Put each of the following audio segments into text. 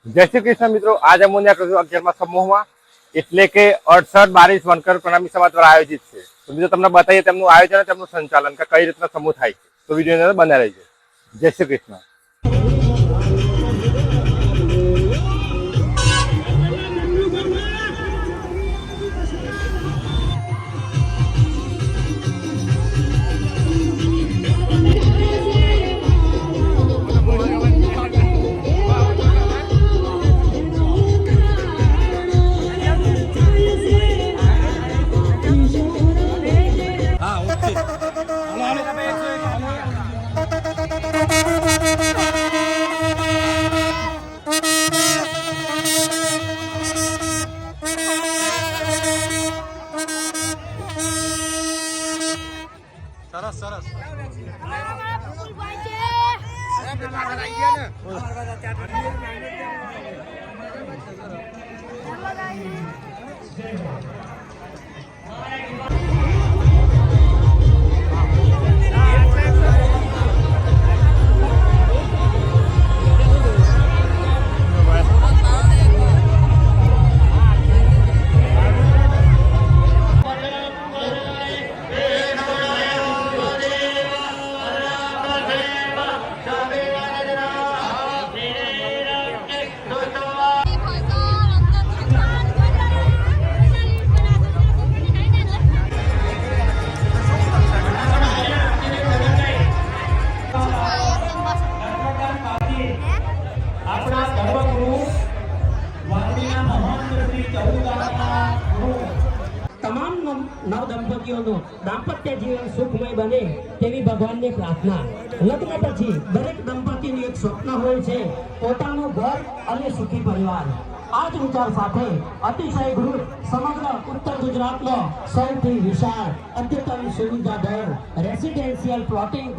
જય શ્રી કૃષ્ણ મિત્રો, આજ અમોને 11મા સમૂહમાં એટલે કે 68 22 વનકર પ્રણામી સમાજ દ્વારા આયોજિત છે. તો મિત્રો તમને બતાવીએ તેમનું આયોજન અને તેમનું સંચાલન કે કઈ રીતના સમૂહ થાય છે. તો વિડીયો અંદર બન્યા રહેજો. જય શ્રી કૃષ્ણ. સરસ સરસ નવદંપતીઓનું દાંપત્ય જીવન સુખમય બને તેવી ભગવાનની પ્રાર્થના. લગ્ન પછી દરેક દંપતીનું એક સ્વપ્ન હોય છે, પોતાનું ઘર અને સુખી પરિવાર. આ જ વિચાર સાથે અતિશય ગૃહ સમગ્ર ઉત્તર ગુજરાતનો સૌથી વિશાળ અદ્યતન સુવિધાધર રેસિડેન્શિયલ પ્લોટિંગ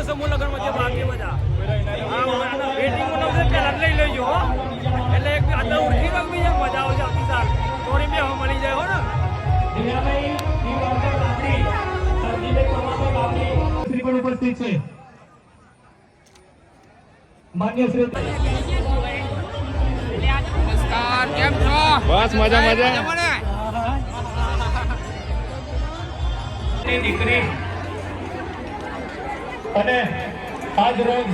નો સમૂહ લગ્નમાં જે બાકી બધા વેટિંગનો પહેલા લઈ લેજો હો એટલે એક અંદર ઉઠી રમવી છે મજા આવશે આવતી સાલ થોડી બે મળી જાય હો ને શ્રી પણ ઉપસ્થિત છે માન્ય શ્રી બસ મજા મજા દીકરી અને આજ રોજ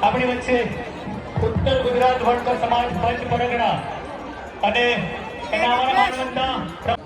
આપણી વચ્ચે ઉત્તર ગુજરાત વણકર સમાજ પંચ પરગણા અને એના અમારા માનવંતા